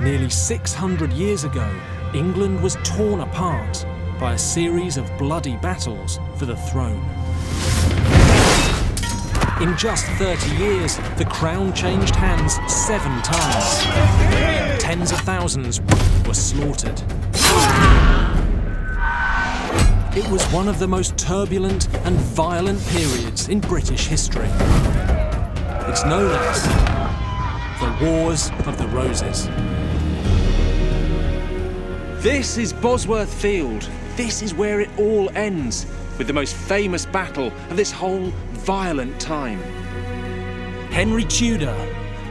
Nearly 600 years ago, England was torn apart by a series of bloody battles for the throne. In just 30 years, the crown changed hands 7 times. Tens of thousands were slaughtered. It was one of the most turbulent and violent periods in British history. It's known as the Wars of the Roses. This is Bosworth Field. This is where it all ends, with the most famous battle of this whole violent time. Henry Tudor,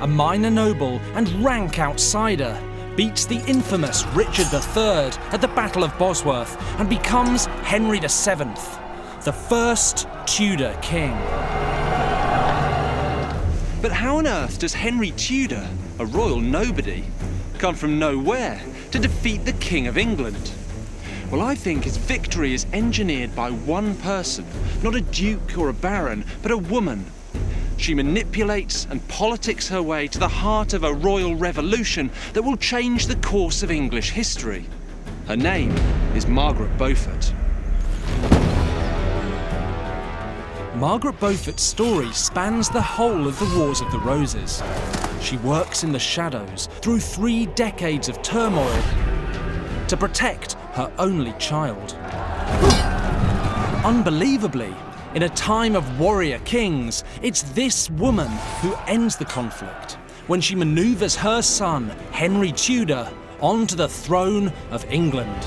a minor noble and rank outsider, beats the infamous Richard III at the Battle of Bosworth and becomes Henry VII, the first Tudor king. But how on earth does Henry Tudor, a royal nobody, come from nowhere to defeat the King of England? Well, I think his victory is engineered by one person, not a duke or a baron, but a woman. She manipulates and politics her way to the heart of a royal revolution that will change the course of English history. Her name is Margaret Beaufort. Margaret Beaufort's story spans the whole of the Wars of the Roses. She works in the shadows through 3 decades of turmoil to protect her only child. Unbelievably, in a time of warrior kings, it's this woman who ends the conflict when she manoeuvres her son, Henry Tudor, onto the throne of England.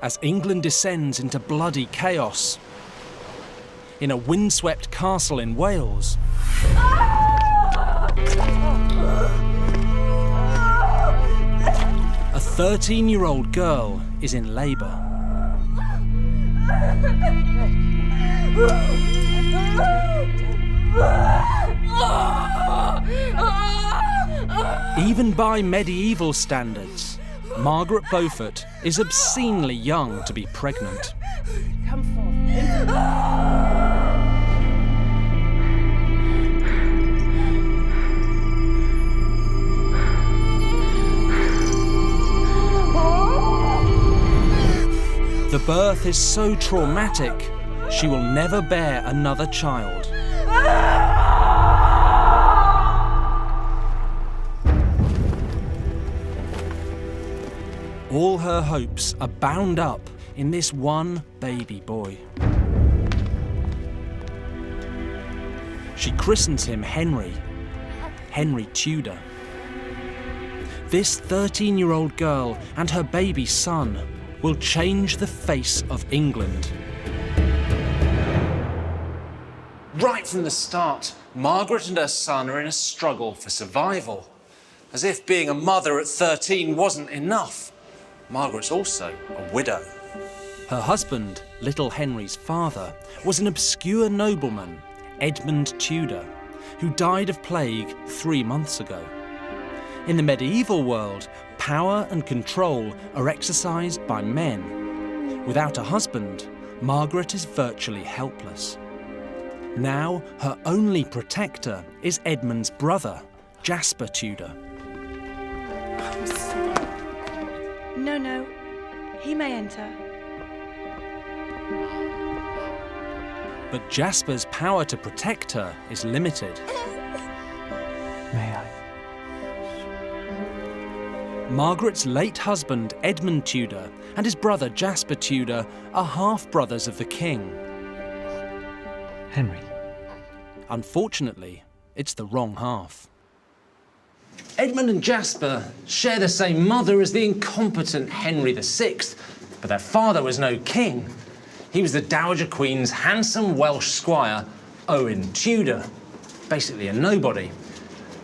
As England descends into bloody chaos, in a windswept castle in Wales, a 13-year-old girl is in labour. Even by medieval standards, Margaret Beaufort is obscenely young to be pregnant. Come forth. The birth is so traumatic, she will never bear another child. All her hopes are bound up in this one baby boy. She christens him Henry Tudor. This 13-year-old girl and her baby son will change the face of England. Right from the start, Margaret and her son are in a struggle for survival. As if being a mother at 13 wasn't enough, Margaret's also a widow. Her husband, little Henry's father, was an obscure nobleman, Edmund Tudor, who died of plague 3 months ago. In the medieval world, power and control are exercised by men. Without a husband, Margaret is virtually helpless. Now, her only protector is Edmund's brother, Jasper Tudor. No, he may enter. But Jasper's power to protect her is limited. May I? Margaret's late husband, Edmund Tudor, and his brother Jasper Tudor are half-brothers of the king. Henry, Unfortunately, it's the wrong half. Edmund and Jasper share the same mother as the incompetent Henry VI, but their father was no king. He was the Dowager Queen's handsome Welsh squire, Owen Tudor, basically a nobody.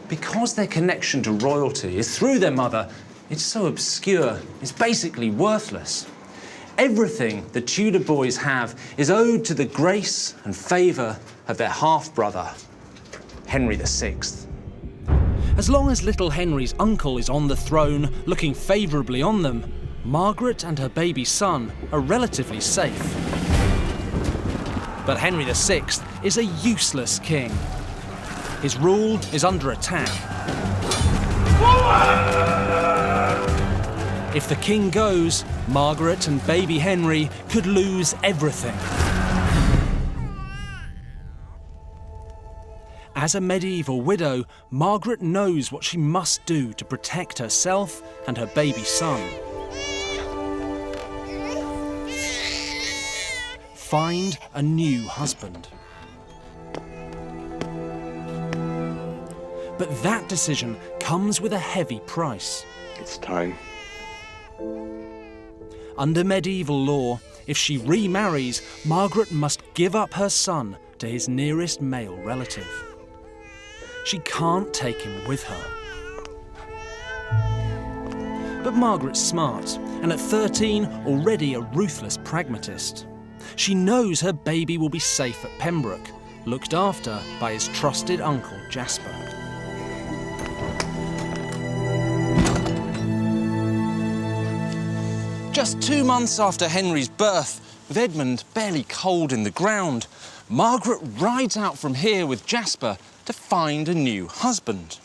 Because their connection to royalty is through their mother, it's so obscure, it's basically worthless. Everything the Tudor boys have is owed to the grace and favour of their half-brother, Henry VI. As long as little Henry's uncle is on the throne, looking favourably on them, Margaret and her baby son are relatively safe. But Henry VI is a useless king. His rule is under attack. If the king goes, Margaret and baby Henry could lose everything. As a medieval widow, Margaret knows what she must do to protect herself and her baby son. Find a new husband. But that decision comes with a heavy price. It's time. Under medieval law, if she remarries, Margaret must give up her son to his nearest male relative. She can't take him with her. But Margaret's smart, and at 13, already a ruthless pragmatist. She knows her baby will be safe at Pembroke, looked after by his trusted uncle Jasper. Just 2 months after Henry's birth, with Edmund barely cold in the ground, Margaret rides out from here with Jasper to find a new husband.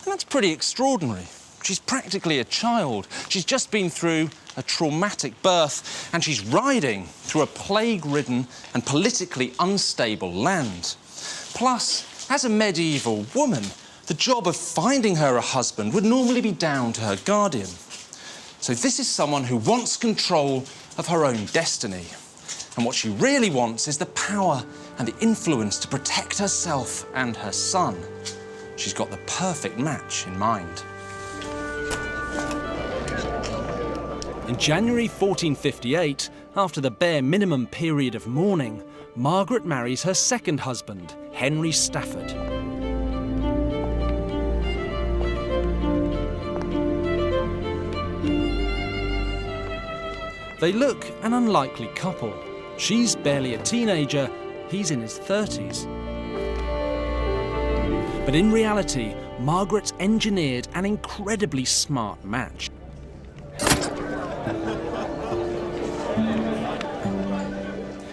And that's pretty extraordinary. She's practically a child. She's just been through a traumatic birth, and she's riding through a plague-ridden and politically unstable land. Plus, as a medieval woman, the job of finding her a husband would normally be down to her guardian. So this is someone who wants control of her own destiny. And what she really wants is the power and the influence to protect herself and her son. She's got the perfect match in mind. In January 1458, after the bare minimum period of mourning, Margaret marries her second husband, Henry Stafford. They look an unlikely couple. She's barely a teenager, he's in his 30s. But in reality, Margaret's engineered an incredibly smart match.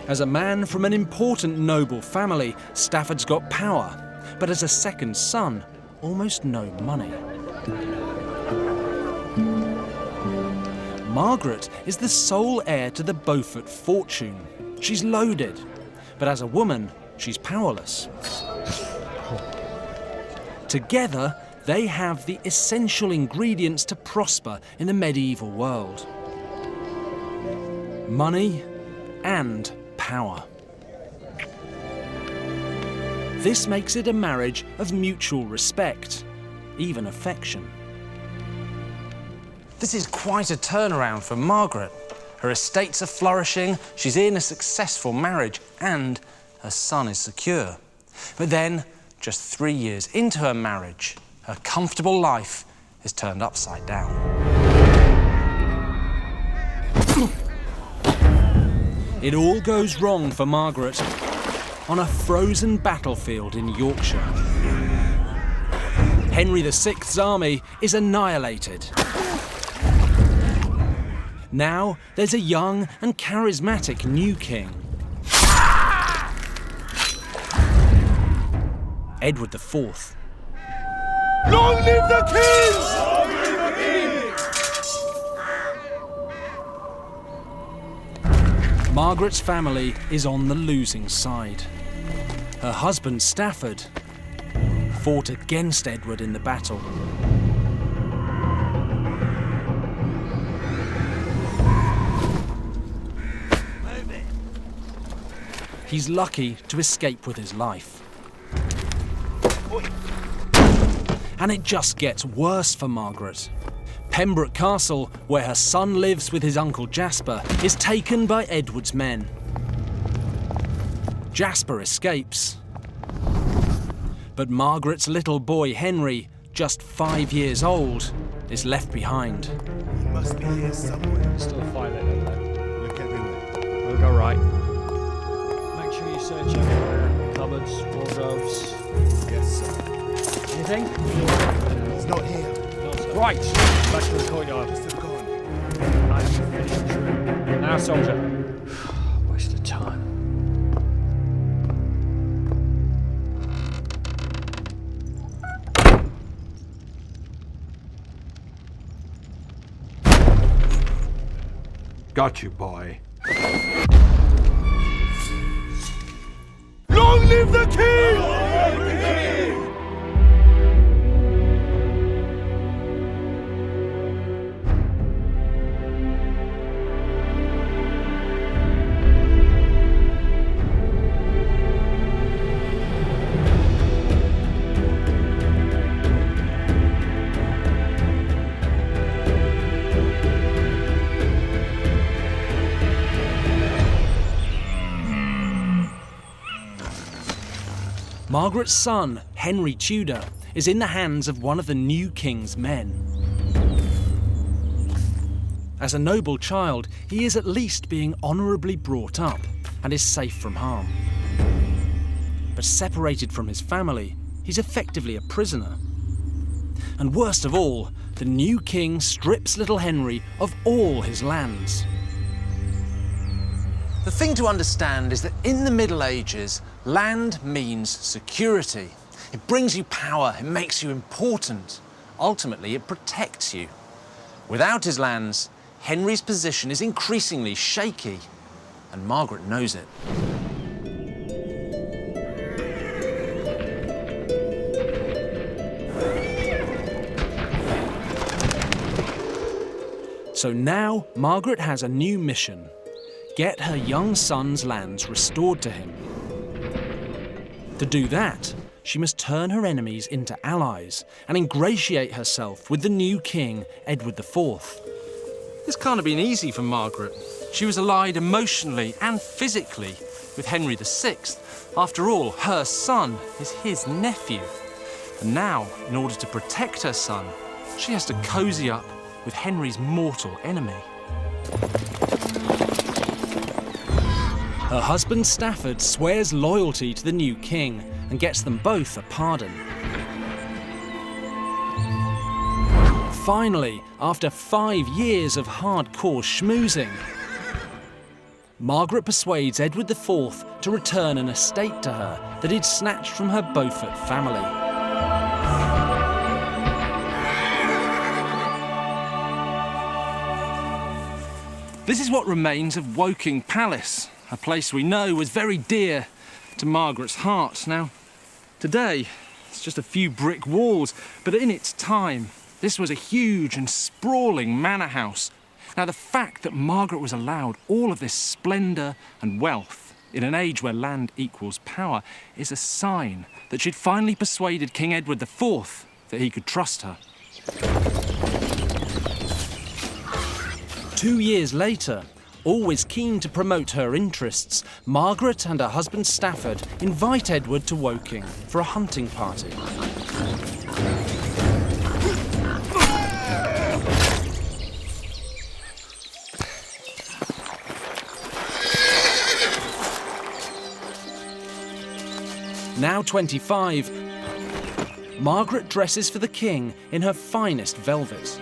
As a man from an important noble family, Stafford's got power, but as a second son, almost no money. Margaret is the sole heir to the Beaufort fortune. She's loaded, but as a woman, she's powerless. Together, they have the essential ingredients to prosper in the medieval world: money and power. This makes it a marriage of mutual respect, even affection. This is quite a turnaround for Margaret. Her estates are flourishing, she's in a successful marriage, and her son is secure. But then, just 3 years into her marriage, her comfortable life is turned upside down. It all goes wrong for Margaret on a frozen battlefield in Yorkshire. Henry VI's army is annihilated. Now there's a young and charismatic new king. Edward IV. Long live the king! Long live the king! Margaret's family is on the losing side. Her husband, Stafford, fought against Edward in the battle. He's lucky to escape with his life. And it just gets worse for Margaret. Pembroke Castle, where her son lives with his uncle Jasper, is taken by Edward's men. Jasper escapes. But Margaret's little boy Henry, just 5 years old, is left behind. He must be here somewhere. Still a fire lit, though. Look everywhere. We'll go right. Make sure you search everywhere. Cupboards, wardrobes. Yes, sir. Anything? He's not here. No, sir. Right! Back to the courtyard. Must have gone. I have to finish this room. Now, soldier. Waste of time. Got you, boy. Long live the king! Margaret's son, Henry Tudor, is in the hands of one of the new king's men. As a noble child, he is at least being honourably brought up and is safe from harm. But separated from his family, he's effectively a prisoner. And worst of all, the new king strips little Henry of all his lands. The thing to understand is that in the Middle Ages, land means security. It brings you power, it makes you important. Ultimately, it protects you. Without his lands, Henry's position is increasingly shaky, and Margaret knows it. So now, Margaret has a new mission. Get her young son's lands restored to him. To do that, she must turn her enemies into allies and ingratiate herself with the new king, Edward IV. This can't have been easy for Margaret. She was allied emotionally and physically with Henry VI. After all, her son is his nephew. And now, in order to protect her son, she has to cozy up with Henry's mortal enemy. Her husband Stafford swears loyalty to the new king and gets them both a pardon. Finally, after 5 years of hardcore schmoozing, Margaret persuades Edward IV to return an estate to her that he'd snatched from her Beaufort family. This is what remains of Woking Palace, a place we know was very dear to Margaret's heart. Now, today, it's just a few brick walls, but in its time, this was a huge and sprawling manor house. Now, the fact that Margaret was allowed all of this splendour and wealth in an age where land equals power is a sign that she'd finally persuaded King Edward IV that he could trust her. 2 years later, always keen to promote her interests, Margaret and her husband Stafford invite Edward to Woking for a hunting party. Now 25, Margaret dresses for the king in her finest velvet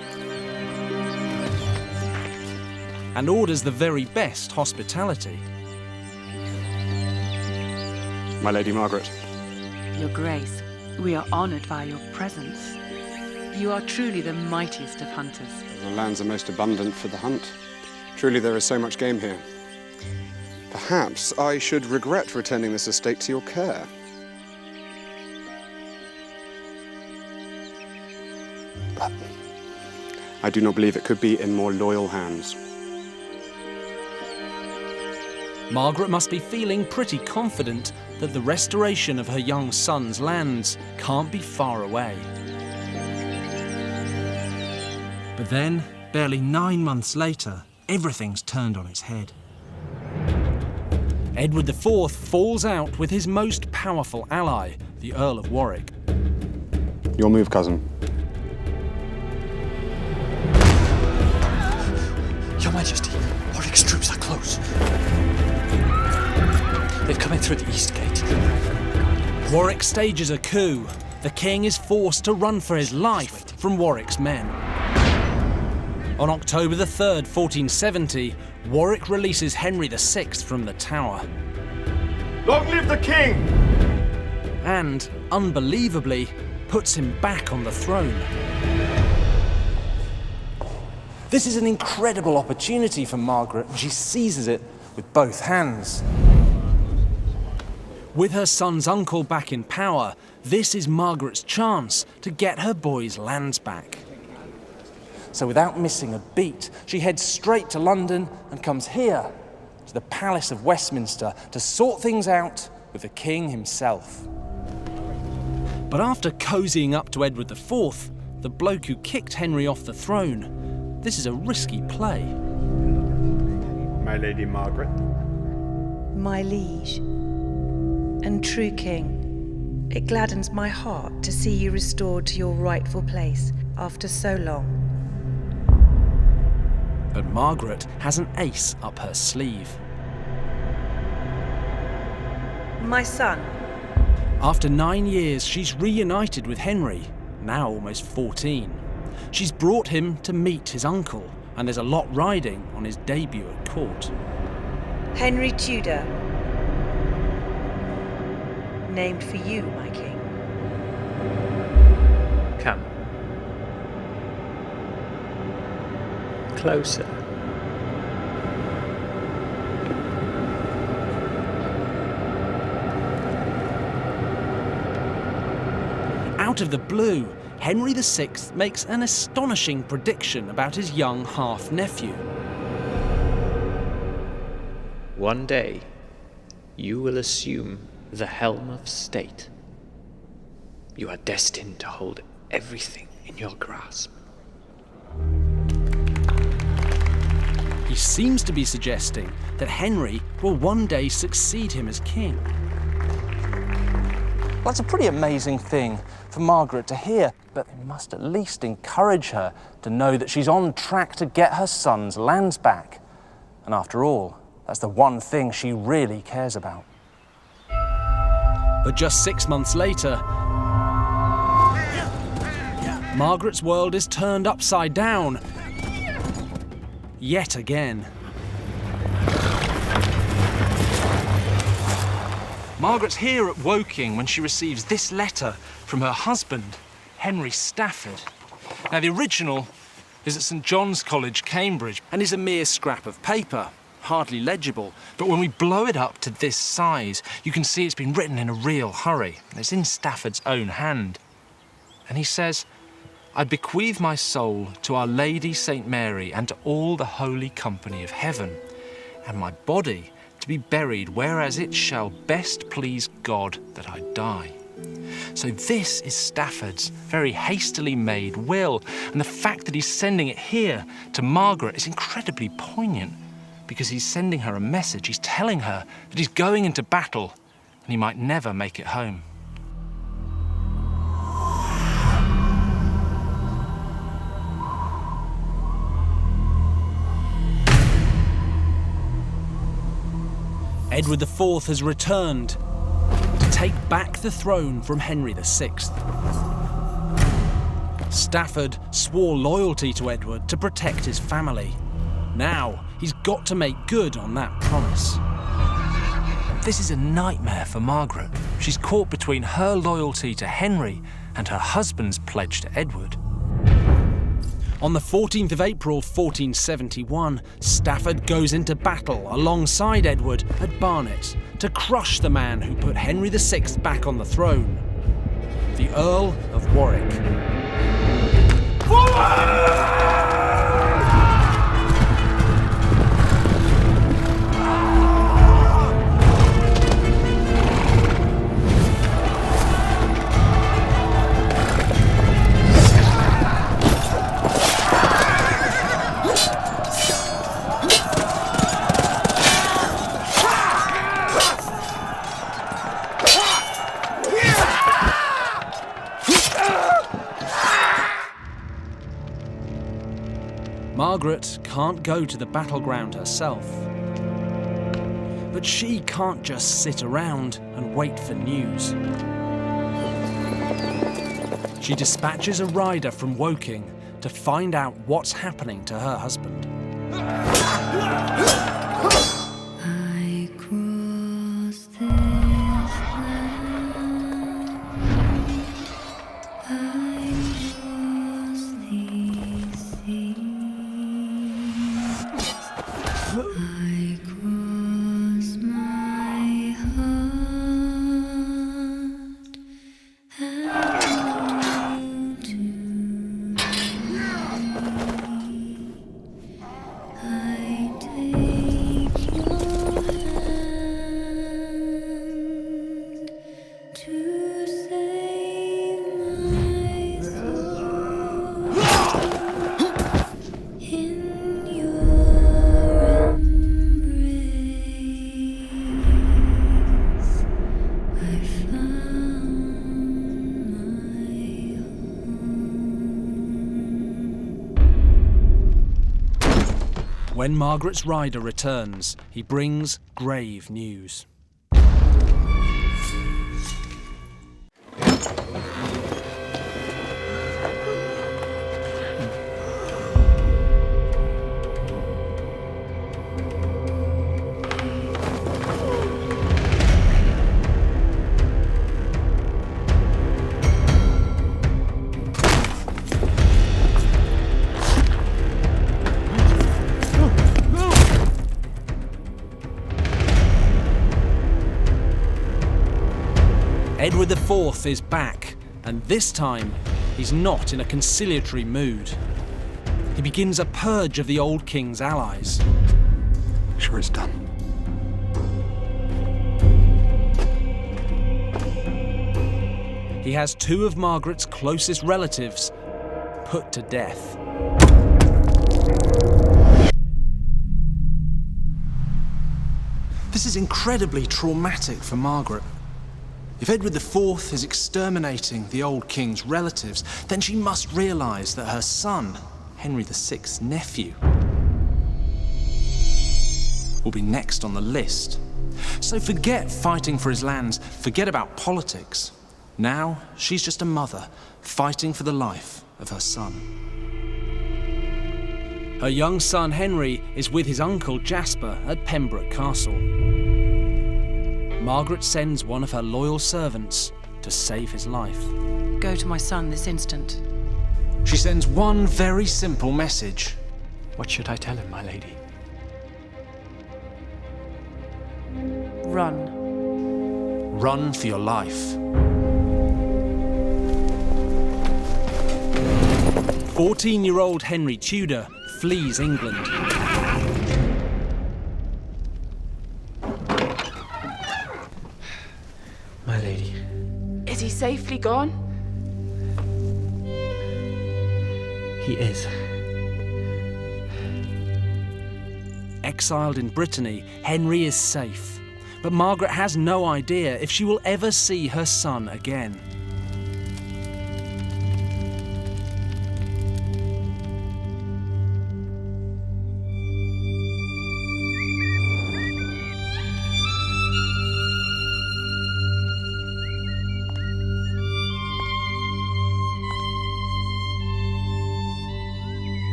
and orders the very best hospitality. My Lady Margaret. Your Grace, we are honoured by your presence. You are truly the mightiest of hunters. The lands are most abundant for the hunt. Truly there is so much game here. Perhaps I should regret returning this estate to your care. But I do not believe it could be in more loyal hands. Margaret must be feeling pretty confident that the restoration of her young son's lands can't be far away. But then, barely 9 months later, everything's turned on its head. Edward IV falls out with his most powerful ally, the Earl of Warwick. Your move, cousin. Your Majesty, Warwick's troops are close. They've come in through the east gate. Warwick stages a coup. The king is forced to run for his life from Warwick's men. On October the 3rd, 1470, Warwick releases Henry VI from the Tower. Long live the king! And, unbelievably, puts him back on the throne. This is an incredible opportunity for Margaret, and she seizes it with both hands. With her son's uncle back in power, this is Margaret's chance to get her boys' lands back. So without missing a beat, she heads straight to London and comes here, to the Palace of Westminster, to sort things out with the king himself. But after cozying up to Edward IV, the bloke who kicked Henry off the throne, this is a risky play. My Lady Margaret. My liege and true king, it gladdens my heart to see you restored to your rightful place after so long. But Margaret has an ace up her sleeve. My son. After 9 years, she's reunited with Henry, now almost 14. She's brought him to meet his uncle, and there's a lot riding on his debut at court. Henry Tudor. Named for you, my king. Come. Closer. Out of the blue, Henry VI makes an astonishing prediction about his young half-nephew. One day, you will assume the helm of state. You are destined to hold everything in your grasp. He seems to be suggesting that Henry will one day succeed him as king. Well, that's a pretty amazing thing for Margaret to hear, but it must at least encourage her to know that she's on track to get her son's lands back. And after all, that's the one thing she really cares about. But just 6 months later, Margaret's world is turned upside down. Yet again. Margaret's here at Woking when she receives this letter from her husband, Henry Stafford. Now, the original is at St John's College, Cambridge, and is a mere scrap of paper, hardly legible. But when we blow it up to this size, you can see it's been written in a real hurry. It's in Stafford's own hand. And he says, "I bequeath my soul to Our Lady St Mary and to all the holy company of heaven, and my body to be buried whereas it shall best please God that I die." So this is Stafford's very hastily made will, and the fact that he's sending it here to Margaret is incredibly poignant, because he's sending her a message. He's telling her that he's going into battle and he might never make it home. Edward IV has returned to take back the throne from Henry VI. Stafford swore loyalty to Edward to protect his family. Now, he's got to make good on that promise. This is a nightmare for Margaret. She's caught between her loyalty to Henry and her husband's pledge to Edward. On the 14th of April 1471, Stafford goes into battle alongside Edward at Barnet to crush the man who put Henry VI back on the throne, the Earl of Warwick. Margaret can't go to the battleground herself. But she can't just sit around and wait for news. She dispatches a rider from Woking to find out what's happening to her husband. I cross this land. I cross these seas. I cross my heart and to I take your hand to save my soul in your embrace. I found my home. When Margaret's rider returns, he brings grave news. Edward IV is back, and this time, he's not in a conciliatory mood. He begins a purge of the old king's allies. Sure it's done. He has two of Margaret's closest relatives put to death. This is incredibly traumatic for Margaret. If Edward IV is exterminating the old king's relatives, then she must realise that her son, Henry VI's nephew, will be next on the list. So forget fighting for his lands, forget about politics. Now she's just a mother fighting for the life of her son. Her young son Henry is with his uncle Jasper at Pembroke Castle. Margaret sends one of her loyal servants to save his life. Go to my son this instant. She sends one very simple message. What should I tell him, my lady? Run. Run for your life. 14-year-old Henry Tudor flees England. My lady. Is he safely gone? He is. Exiled in Brittany, Henry is safe. But Margaret has no idea if she will ever see her son again.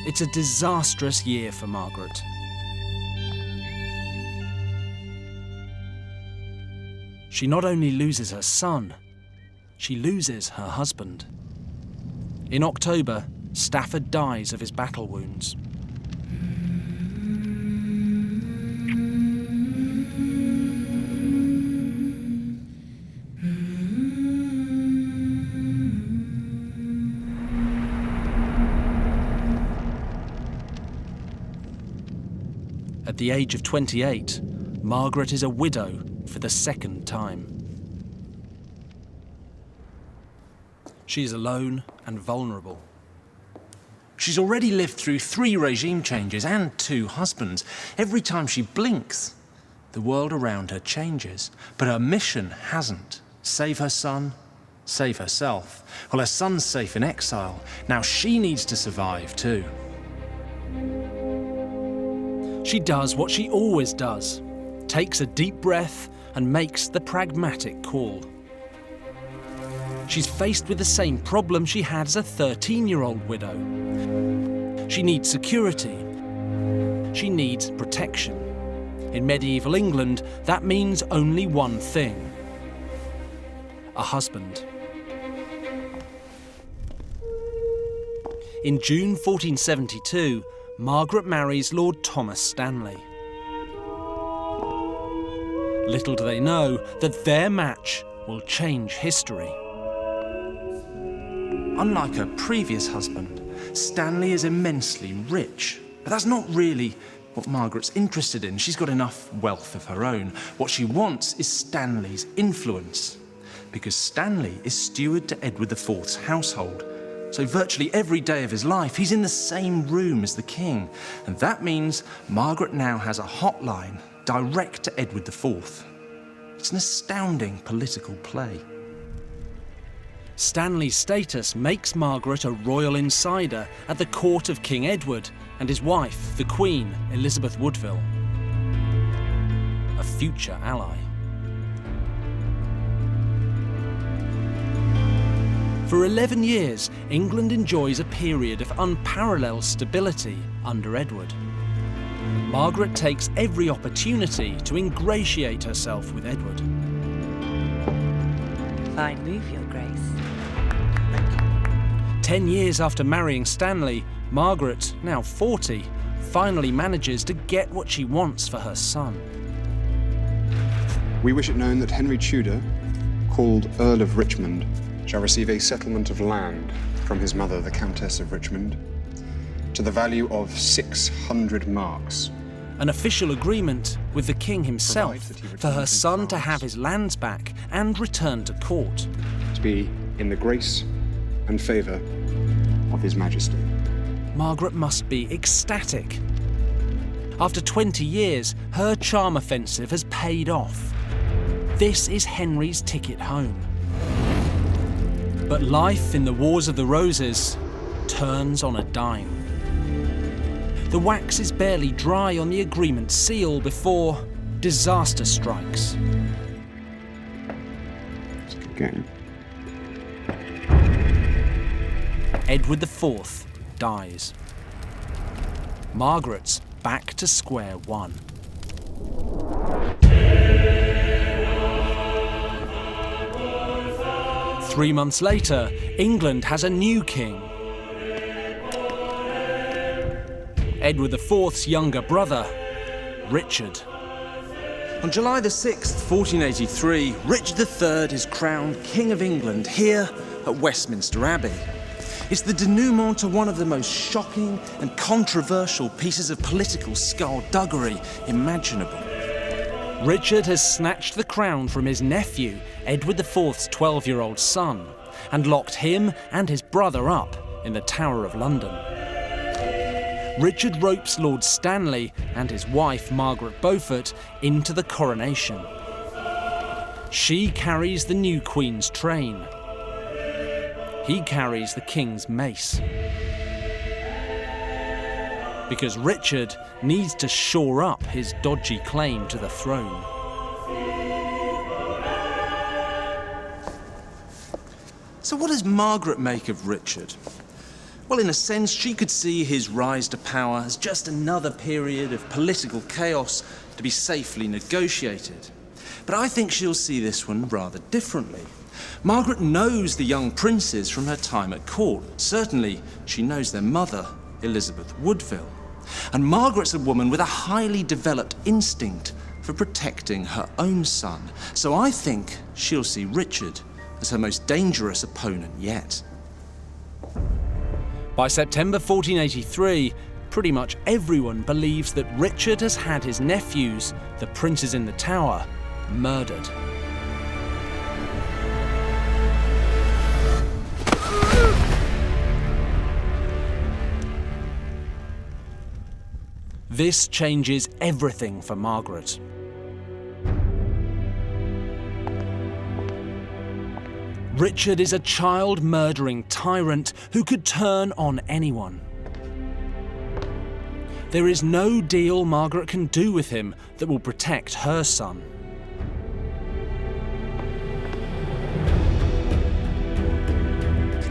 It's a disastrous year for Margaret. She not only loses her son, she loses her husband. In October, Stafford dies of his battle wounds. At the age of 28, Margaret is a widow for the second time. She is alone and vulnerable. She's already lived through 3 regime changes and 2 husbands. Every time she blinks, the world around her changes. But her mission hasn't. Save her son save herself. Well, her son's safe in exile. Now she needs to survive too. She does what she always does, takes a deep breath and makes the pragmatic call. She's faced with the same problem she had as a 13-year-old widow. She needs security. She needs protection. In medieval England, that means only one thing: a husband. In June 1472, Margaret marries Lord Thomas Stanley. Little do they know that their match will change history. Unlike her previous husband, Stanley is immensely rich. But that's not really what Margaret's interested in. She's got enough wealth of her own. What she wants is Stanley's influence, because Stanley is steward to Edward IV's household. So virtually every day of his life, he's in the same room as the king. And that means Margaret now has a hotline direct to Edward IV. It's an astounding political play. Stanley's status makes Margaret a royal insider at the court of King Edward and his wife, the Queen, Elizabeth Woodville, a future ally. For 11 years, England enjoys a period of unparalleled stability under Edward. Margaret takes every opportunity to ingratiate herself with Edward. Fine move, Your Grace. 10 years after marrying Stanley, Margaret, now 40, finally manages to get what she wants for her son. We wish it known that Henry Tudor, called Earl of Richmond, shall receive a settlement of land from his mother, the Countess of Richmond, to the value of 600 marks. An official agreement with the king himself Provided that he for her returns in son to France. have his lands back and return to court. To be in the grace and favour of His Majesty. Margaret must be ecstatic. After 20 years, her charm offensive has paid off. This is Henry's ticket home. But life in the Wars of the Roses turns on a dime. The wax is barely dry on the agreement seal before disaster strikes. It's a good game. Edward IV dies. Margaret's back to square one. Three months later, England has a new king. Edward IV's younger brother, Richard. On July the 6th, 1483, Richard III is crowned King of England here at Westminster Abbey. It's the denouement to one of the most shocking and controversial pieces of political skullduggery imaginable. Richard has snatched the crown from his nephew, Edward IV's 12-year-old son, and locked him and his brother up in the Tower of London. Richard ropes Lord Stanley and his wife, Margaret Beaufort, into the coronation. She carries the new Queen's train. He carries the King's mace. Because Richard needs to shore up his dodgy claim to the throne. So what does Margaret make of Richard? Well, in a sense, she could see his rise to power as just another period of political chaos to be safely negotiated. But I think she'll see this one rather differently. Margaret knows the young princes from her time at court. Certainly, she knows their mother, Elizabeth Woodville. And Margaret's a woman with a highly developed instinct for protecting her own son. So I think she'll see Richard as her most dangerous opponent yet. By September 1483, pretty much everyone believes that Richard has had his nephews, the princes in the Tower, murdered. This changes everything for Margaret. Richard is a child-murdering tyrant who could turn on anyone. There is no deal Margaret can do with him that will protect her son.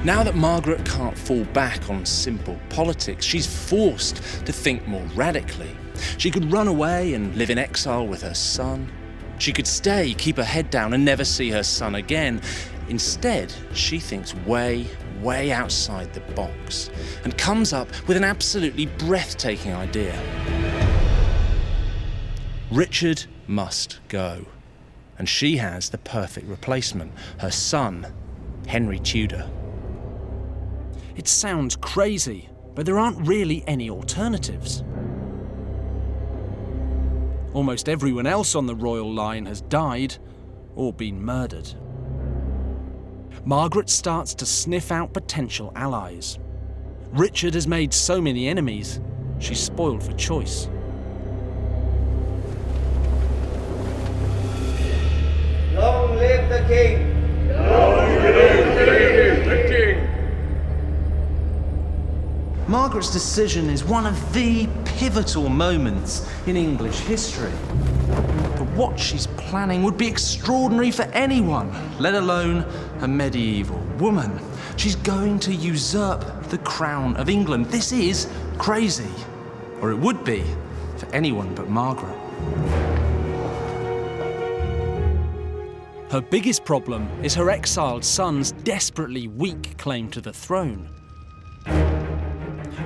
Now that Margaret can't fall back on simple politics, she's forced to think more radically. She could run away and live in exile with her son. She could stay, keep her head down and never see her son again. Instead, she thinks way outside the box and comes up with an absolutely breathtaking idea. Richard must go, and she has the perfect replacement, her son, Henry Tudor. It sounds crazy, but there aren't really any alternatives. Almost everyone else on the royal line has died or been murdered. Margaret starts to sniff out potential allies. Richard has made so many enemies, she's spoiled for choice. Long live the king! Long live the king! Margaret's decision is one of the pivotal moments in English history. But what she's planning would be extraordinary for anyone, let alone a medieval woman. She's going to usurp the crown of England. This is crazy, or it would be for anyone but Margaret. Her biggest problem is her exiled son's desperately weak claim to the throne.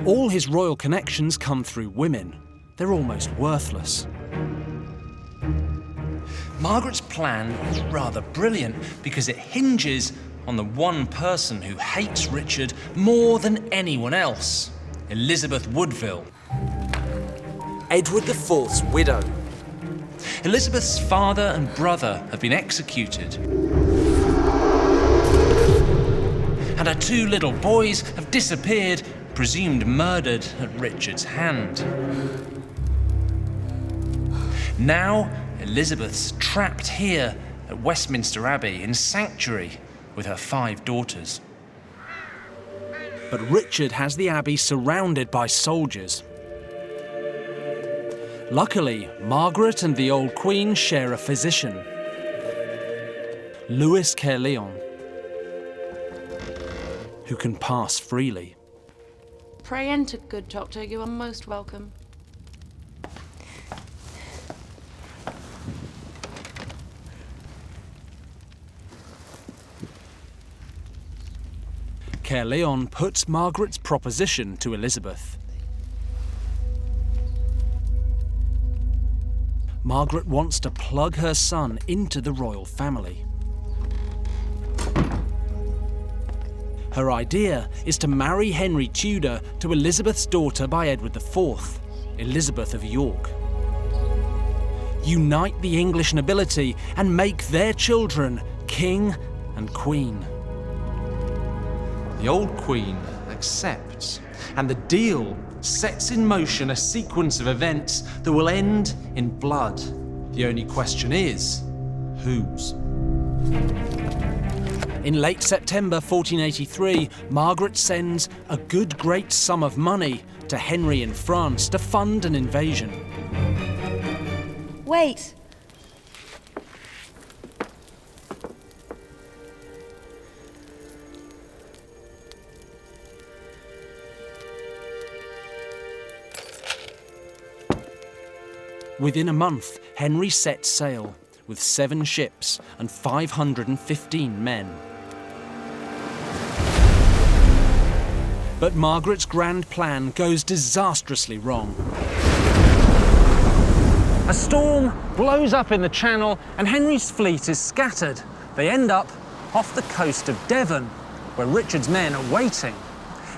All his royal connections come through women. They're almost worthless. Margaret's plan is rather brilliant because it hinges on the one person who hates Richard more than anyone else, Elizabeth Woodville, Edward IV's widow. Elizabeth's father and brother have been executed, and her two little boys have disappeared, presumed murdered at Richard's hand. Now, Elizabeth's trapped here at Westminster Abbey in sanctuary with her 5 daughters. But Richard has the abbey surrounded by soldiers. Luckily, Margaret and the old queen share a physician, Louis Caerleon, who can pass freely. Pray enter, good doctor. You are most welcome. Caerleon puts Margaret's proposition to Elizabeth. Margaret wants to plug her son into the royal family. Her idea is to marry Henry Tudor to Elizabeth's daughter by Edward IV, Elizabeth of York. Unite the English nobility and make their children king and queen. The old queen accepts, and the deal sets in motion a sequence of events that will end in blood. The only question is, whose? In late September 1483, Margaret sends a great sum of money to Henry in France to fund an invasion. Wait! Within a month, Henry set sail with 7 ships and 515 men. But Margaret's grand plan goes disastrously wrong. A storm blows up in the Channel and Henry's fleet is scattered. They end up off the coast of Devon, where Richard's men are waiting.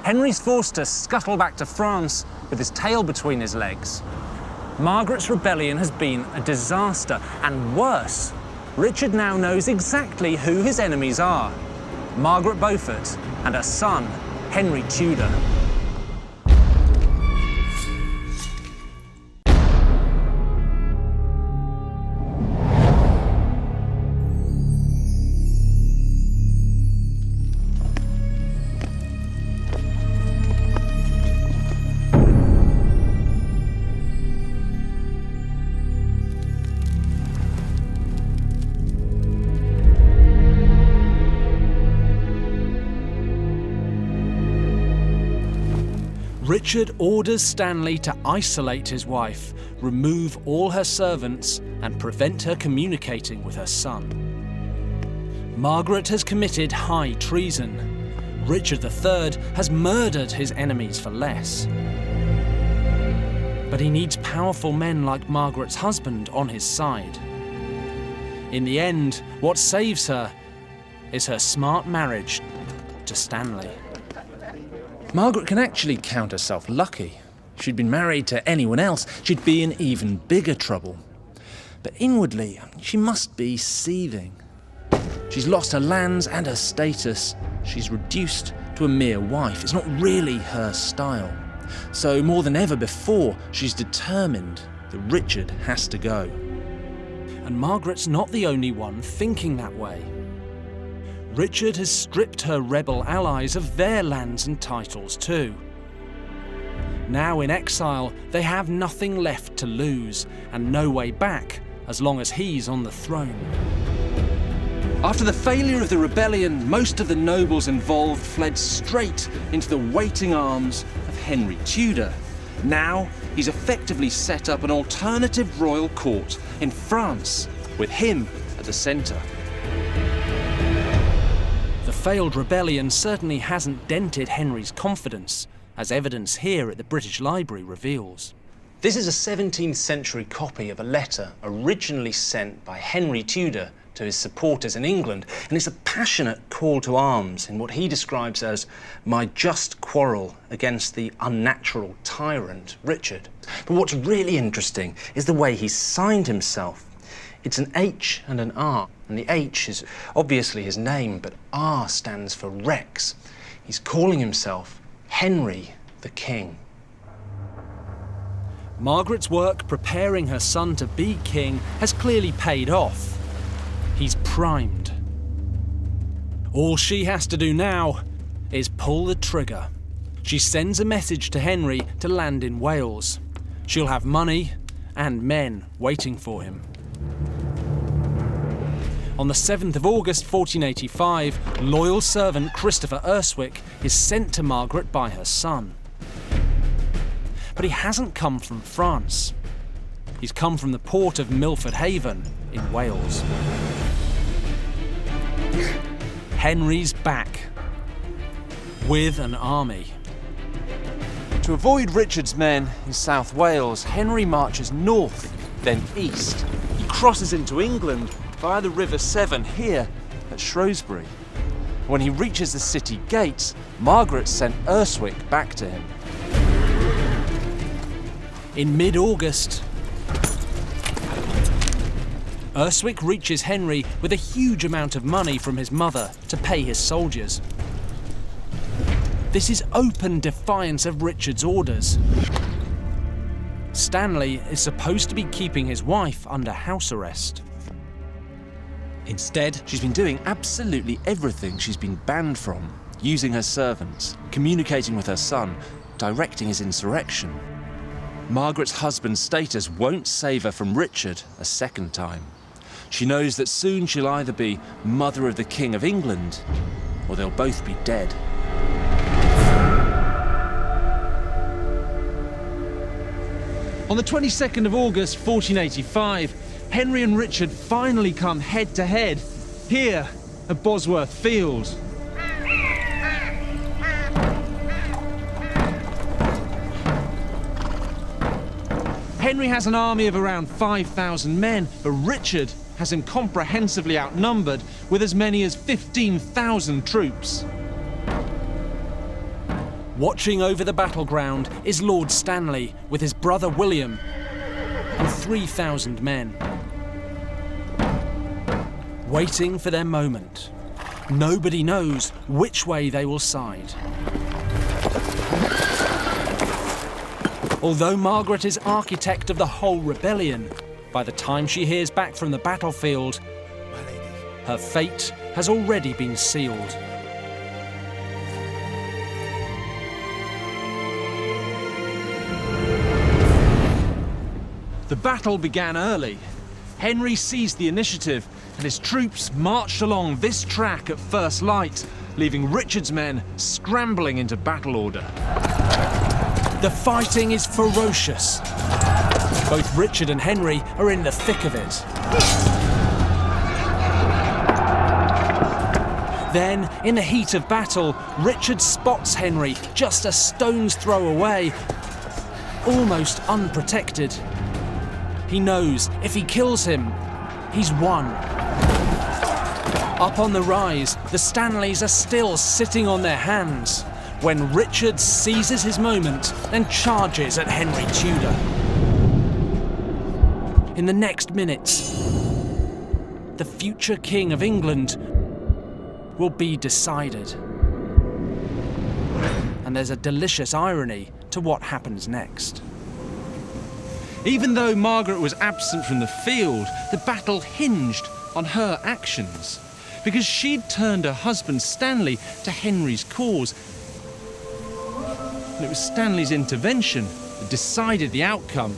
Henry's forced to scuttle back to France with his tail between his legs. Margaret's rebellion has been a disaster, and worse, Richard now knows exactly who his enemies are: Margaret Beaufort and her son, Henry Tudor. Richard orders Stanley to isolate his wife, remove all her servants, and prevent her communicating with her son. Margaret has committed high treason. Richard III has murdered his enemies for less. But he needs powerful men like Margaret's husband on his side. In the end, what saves her is her smart marriage to Stanley. Margaret can actually count herself lucky. If she'd been married to anyone else, she'd be in even bigger trouble. But inwardly, she must be seething. She's lost her lands and her status. She's reduced to a mere wife. It's not really her style. So more than ever before, she's determined that Richard has to go. And Margaret's not the only one thinking that way. Richard has stripped her rebel allies of their lands and titles too. Now in exile, they have nothing left to lose and no way back as long as he's on the throne. After the failure of the rebellion, most of the nobles involved fled straight into the waiting arms of Henry Tudor. Now, he's effectively set up an alternative royal court in France, with him at the centre. The failed rebellion certainly hasn't dented Henry's confidence, as evidence here at the British Library reveals. This is a 17th century copy of a letter originally sent by Henry Tudor to his supporters in England, and it's a passionate call to arms in what he describes as my just quarrel against the unnatural tyrant, Richard. But what's really interesting is the way he signed himself. It's an H and an R, and the H is obviously his name, but R stands for Rex. He's calling himself Henry the King. Margaret's work preparing her son to be king has clearly paid off. He's primed. All she has to do now is pull the trigger. She sends a message to Henry to land in Wales. She'll have money and men waiting for him. On the 7th of August 1485, loyal servant Christopher Urswick is sent to Margaret by her son. But he hasn't come from France. He's come from the port of Milford Haven in Wales. Henry's back, with an army. To avoid Richard's men in South Wales, Henry marches north, then east. He crosses into England via the River Severn here at Shrewsbury. When he reaches the city gates, Margaret sent Urswick back to him. In mid-August, Urswick reaches Henry with a huge amount of money from his mother to pay his soldiers. This is open defiance of Richard's orders. Stanley is supposed to be keeping his wife under house arrest. Instead, she's been doing absolutely everything she's been banned from, using her servants, communicating with her son, directing his insurrection. Margaret's husband's status won't save her from Richard a second time. She knows that soon she'll either be mother of the King of England, or they'll both be dead. On the 22nd of August 1485, Henry and Richard finally come head to head, here at Bosworth Field. Henry has an army of around 5,000 men, but Richard has him comprehensively outnumbered with as many as 15,000 troops. Watching over the battleground is Lord Stanley with his brother William and 3,000 men. Waiting for their moment. Nobody knows which way they will side. Although Margaret is architect of the whole rebellion, by the time she hears back from the battlefield, her fate has already been sealed. The battle began early. Henry seized the initiative, and his troops marched along this track at first light, leaving Richard's men scrambling into battle order. The fighting is ferocious. Both Richard and Henry are in the thick of it. Then, in the heat of battle, Richard spots Henry just a stone's throw away, almost unprotected. He knows if he kills him, he's won. Up on the rise, the Stanleys are still sitting on their hands when Richard seizes his moment and charges at Henry Tudor. In the next minutes, the future King of England will be decided. And there's a delicious irony to what happens next. Even though Margaret was absent from the field, the battle hinged on her actions, because she'd turned her husband Stanley to Henry's cause. And it was Stanley's intervention that decided the outcome.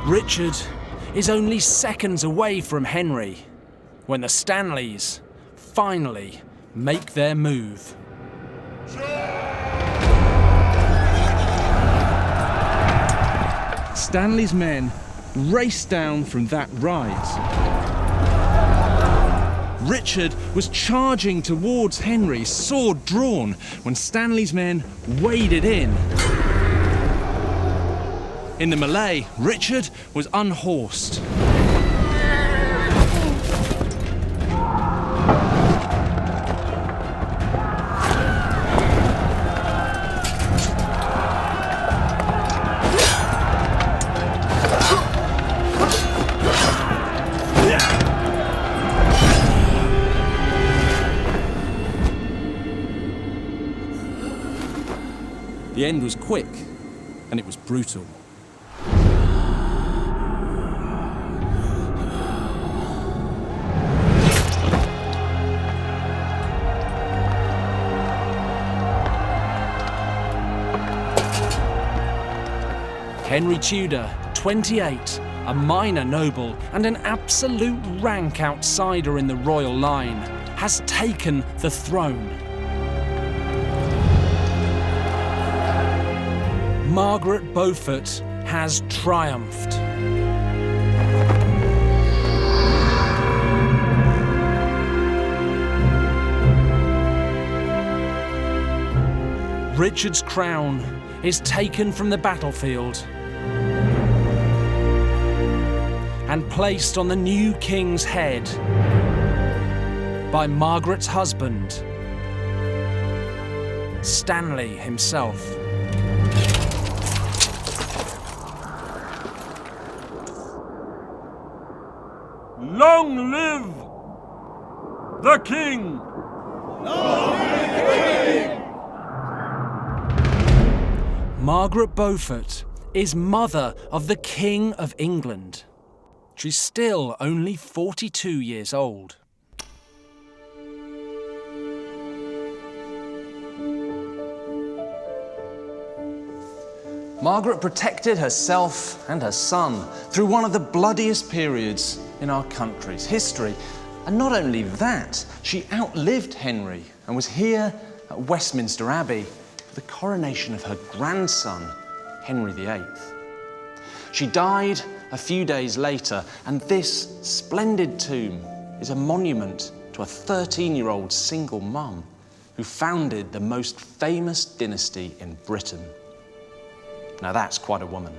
Richard is only seconds away from Henry when the Stanleys finally make their move. Stanley's men raced down from that rise. Richard was charging towards Henry, sword drawn, when Stanley's men waded in. In the melee, Richard was unhorsed. The end was quick, and it was brutal. Henry Tudor, 28, a minor noble and an absolute rank outsider in the royal line, has taken the throne. Margaret Beaufort has triumphed. Richard's crown is taken from the battlefield and placed on the new king's head by Margaret's husband, Stanley himself. Long live the King! Long live the King! Margaret Beaufort is mother of the King of England. She's still only 42 years old. Margaret protected herself and her son through one of the bloodiest periods in our country's history. And not only that, she outlived Henry and was here at Westminster Abbey for the coronation of her grandson, Henry VIII. She died a few days later, and this splendid tomb is a monument to a 13-year-old single mum who founded the most famous dynasty in Britain. Now that's quite a woman.